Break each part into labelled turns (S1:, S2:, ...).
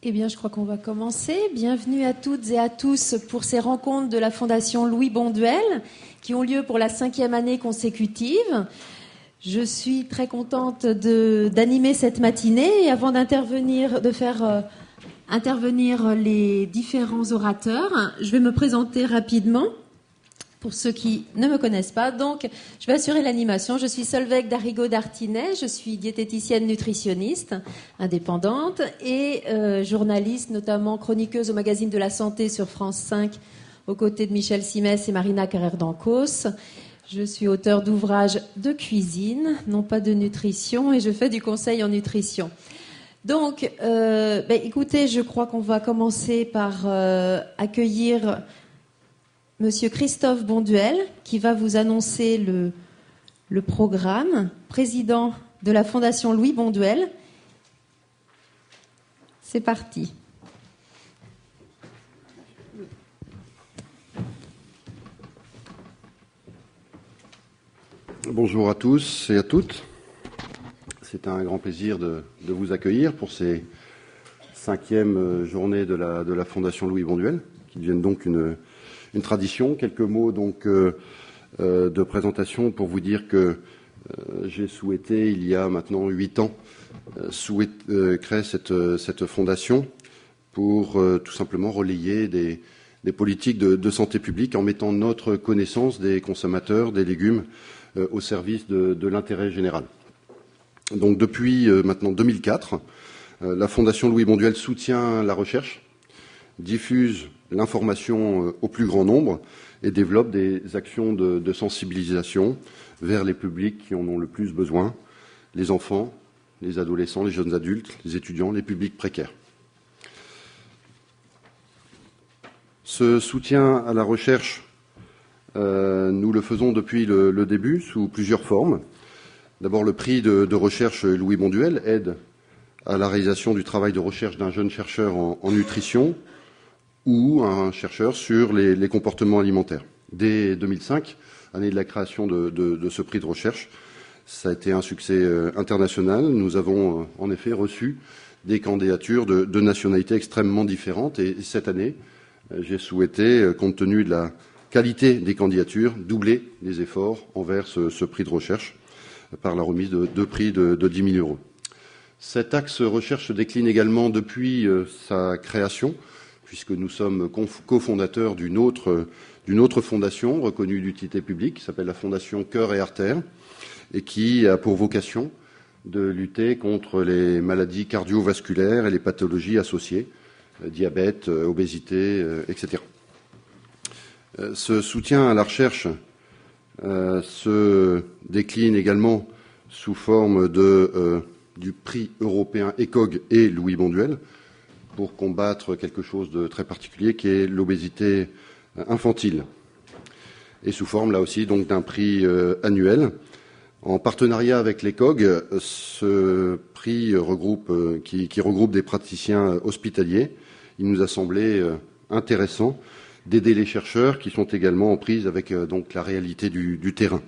S1: Eh bien, je crois qu'on va commencer. Bienvenue à toutes et à tous pour ces rencontres de la Fondation Louis Bonduelle qui ont lieu pour la 5e année consécutive. Je suis très contente d'animer cette matinée et avant de faire intervenir les différents orateurs, je vais me présenter rapidement. Pour ceux qui ne me connaissent pas, donc je vais assurer l'animation. Je suis Solveig Darigaud-Dartinet, je suis diététicienne nutritionniste indépendante et journaliste, notamment chroniqueuse au magazine de la santé sur France 5, aux côtés de Michel Simès et Marina Carrère-Dancos. Je suis auteure d'ouvrages de cuisine, non pas de nutrition, et je fais du conseil en nutrition. Donc, écoutez, je crois qu'on va commencer par accueillir Monsieur Christophe Bonduelle, qui va vous annoncer le programme, président de la Fondation Louis Bonduelle. C'est parti.
S2: Bonjour à tous et à toutes. C'est un grand plaisir de vous accueillir pour ces 5e journées de la Fondation Louis Bonduelle, qui deviennent donc une tradition. Quelques mots donc de présentation pour vous dire que j'ai souhaité, il y a maintenant 8 ans, créer cette fondation pour tout simplement relayer des politiques de santé publique en mettant notre connaissance des consommateurs des légumes au service de l'intérêt général. Donc depuis maintenant 2004, la Fondation Louis Bonduelle soutient la recherche, diffuse l'information au plus grand nombre et développe des actions de sensibilisation vers les publics qui en ont le plus besoin, les enfants, les adolescents, les jeunes adultes, les étudiants, les publics précaires. Ce soutien à la recherche, nous le faisons depuis le début sous plusieurs formes. D'abord, le prix de recherche Louis Bonduelle aide à la réalisation du travail de recherche d'un jeune chercheur en nutrition ou un chercheur sur les comportements alimentaires. Dès 2005, année de la création de ce prix de recherche, ça a été un succès international. Nous avons en effet reçu des candidatures de nationalités extrêmement différentes et cette année, j'ai souhaité, compte tenu de la qualité des candidatures, doubler les efforts envers ce prix de recherche par la remise de 2 prix de 10 000 euros. Cet axe recherche se décline également depuis sa création, puisque nous sommes cofondateurs d'une autre fondation reconnue d'utilité publique, qui s'appelle la Fondation Cœur et Artères, et qui a pour vocation de lutter contre les maladies cardiovasculaires et les pathologies associées, diabète, obésité, etc. Ce soutien à la recherche se décline également sous forme du prix européen ECOG et Louis Bonduelle, pour combattre quelque chose de très particulier qui est l'obésité infantile. Et sous forme, là aussi, donc d'un prix annuel. En partenariat avec l'ECOG, ce prix qui regroupe des praticiens hospitaliers, il nous a semblé intéressant d'aider les chercheurs qui sont également en prise avec donc la réalité du terrain.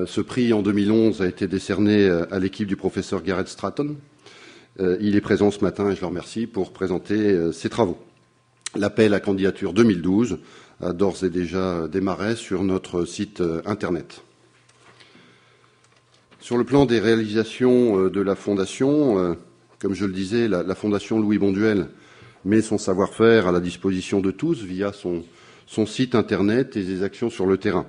S2: Ce prix, en 2011, a été décerné à l'équipe du professeur Gareth Stratton. Il est présent ce matin et je le remercie pour présenter ses travaux. L'appel à candidature 2012 a d'ores et déjà démarré sur notre site Internet. Sur le plan des réalisations de la Fondation, comme je le disais, la Fondation Louis Bonduelle met son savoir-faire à la disposition de tous via son site Internet et ses actions sur le terrain.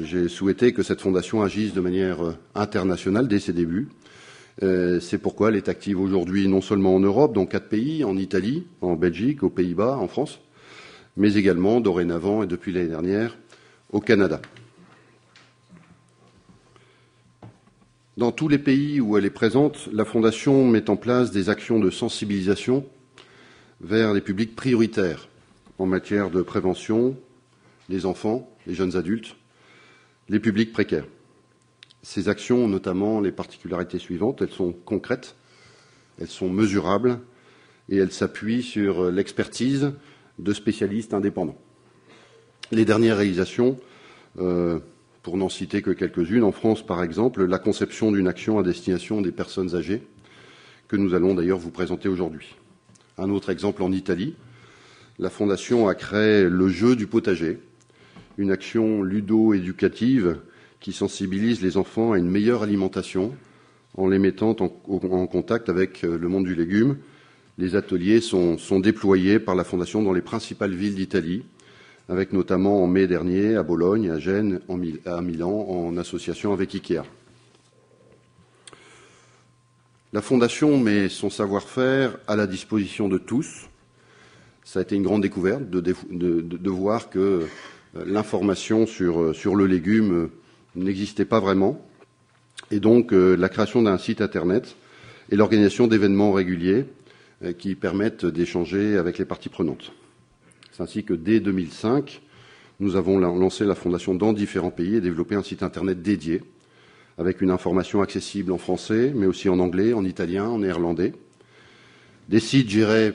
S2: J'ai souhaité que cette fondation agisse de manière internationale dès ses débuts. C'est pourquoi elle est active aujourd'hui non seulement en Europe, dans 4 pays, en Italie, en Belgique, aux Pays-Bas, en France, mais également, dorénavant et depuis l'année dernière, au Canada. Dans tous les pays où elle est présente, la Fondation met en place des actions de sensibilisation vers les publics prioritaires en matière de prévention, les enfants, les jeunes adultes, les publics précaires. Ces actions ont notamment les particularités suivantes. Elles sont concrètes, elles sont mesurables et elles s'appuient sur l'expertise de spécialistes indépendants. Les dernières réalisations, pour n'en citer que quelques-unes, en France par exemple, la conception d'une action à destination des personnes âgées que nous allons d'ailleurs vous présenter aujourd'hui. Un autre exemple en Italie, la Fondation a créé le jeu du potager, une action ludo-éducative qui sensibilise les enfants à une meilleure alimentation en les mettant en contact avec le monde du légume. Les ateliers sont déployés par la Fondation dans les principales villes d'Italie, avec notamment en mai dernier à Bologne, à Gênes, à Milan, en association avec Ikea. La Fondation met son savoir-faire à la disposition de tous. Ça a été une grande découverte de voir que l'information sur le légume n'existait pas vraiment. Et donc, la création d'un site Internet et l'organisation d'événements réguliers qui permettent d'échanger avec les parties prenantes. C'est ainsi que, dès 2005, nous avons lancé la Fondation dans différents pays et développé un site Internet dédié, avec une information accessible en français, mais aussi en anglais, en italien, en néerlandais. Des sites gérés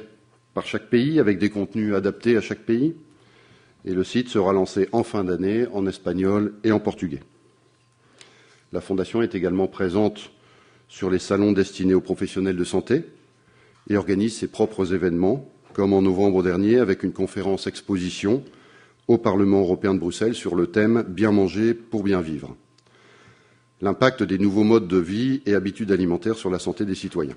S2: par chaque pays, avec des contenus adaptés à chaque pays. Et le site sera lancé en fin d'année en espagnol et en portugais. La Fondation est également présente sur les salons destinés aux professionnels de santé et organise ses propres événements, comme en novembre dernier avec une conférence exposition au Parlement européen de Bruxelles sur le thème « Bien manger pour bien vivre ». L'impact des nouveaux modes de vie et habitudes alimentaires sur la santé des citoyens.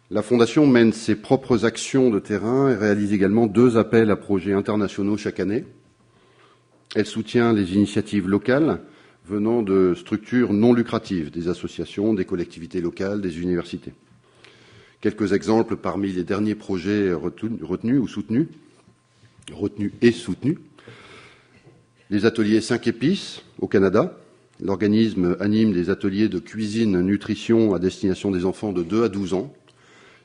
S2: La Fondation mène ses propres actions de terrain et réalise également 2 appels à projets internationaux chaque année. Elle soutient les initiatives locales venant de structures non lucratives, des associations, des collectivités locales, des universités. Quelques exemples parmi les derniers projets retenus et soutenus. Les ateliers 5 épices au Canada. L'organisme anime des ateliers de cuisine nutrition à destination des enfants de 2 à 12 ans,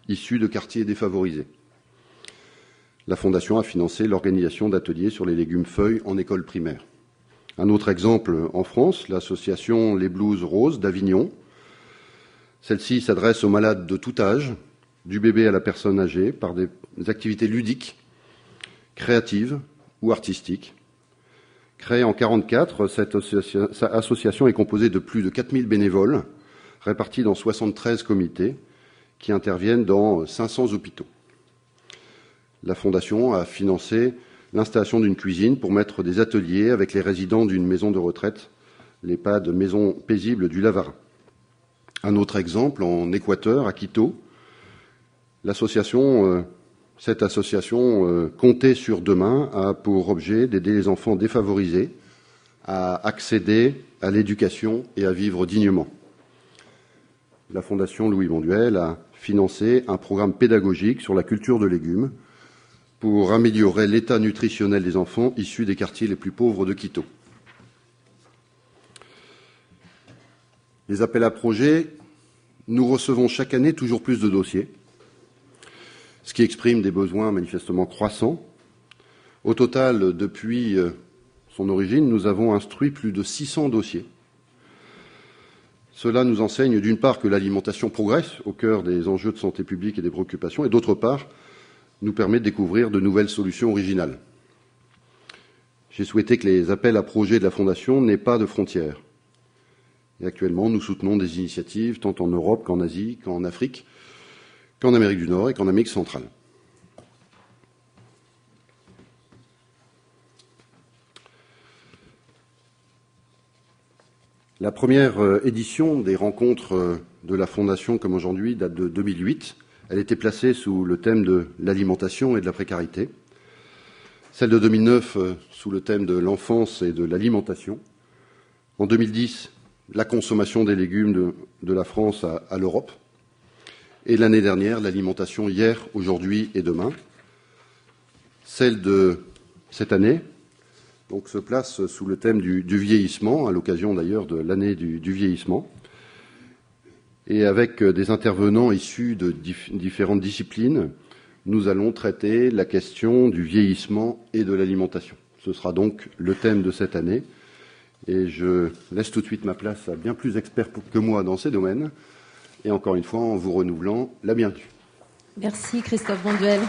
S2: issus de quartiers défavorisés. La Fondation a financé l'organisation d'ateliers sur les légumes feuilles en école primaire. Un autre exemple en France, l'association Les Blouses Roses d'Avignon. Celle-ci s'adresse aux malades de tout âge, du bébé à la personne âgée, par des activités ludiques, créatives ou artistiques. Créée en 1944, cette association est composée de plus de 4000 bénévoles, répartis dans 73 comités, qui interviennent dans 500 hôpitaux. La Fondation a financé l'installation d'une cuisine pour mettre des ateliers avec les résidents d'une maison de retraite, l'EHPAD Maison Paisible du Lavarin. Un autre exemple, en Équateur, à Quito, cette association Compter sur demain a pour objet d'aider les enfants défavorisés à accéder à l'éducation et à vivre dignement. La Fondation Louis Bonduel a financé un programme pédagogique sur la culture de légumes pour améliorer l'état nutritionnel des enfants issus des quartiers les plus pauvres de Quito. Les appels à projets, nous recevons chaque année toujours plus de dossiers, ce qui exprime des besoins manifestement croissants. Au total, depuis son origine, nous avons instruit plus de 600 dossiers. Cela nous enseigne d'une part que l'alimentation progresse au cœur des enjeux de santé publique et des préoccupations, et d'autre part, nous permet de découvrir de nouvelles solutions originales. J'ai souhaité que les appels à projets de la Fondation n'aient pas de frontières. Et actuellement, nous soutenons des initiatives tant en Europe qu'en Asie, qu'en Afrique, qu'en Amérique du Nord et qu'en Amérique centrale. La première édition des rencontres de la Fondation, comme aujourd'hui, date de 2008. Elle était placée sous le thème de l'alimentation et de la précarité. Celle de 2009, sous le thème de l'enfance et de l'alimentation. En 2010, la consommation des légumes de la France à l'Europe. Et l'année dernière, l'alimentation hier, aujourd'hui et demain. Celle de cette année donc, se place sous le thème du vieillissement, à l'occasion d'ailleurs de l'année du vieillissement. Et avec des intervenants issus de différentes disciplines, nous allons traiter la question du vieillissement et de l'alimentation. Ce sera donc le thème de cette année. Et je laisse tout de suite ma place à bien plus experts que moi dans ces domaines. Et encore une fois, en vous renouvelant la bienvenue.
S1: Merci Christophe Bonduel.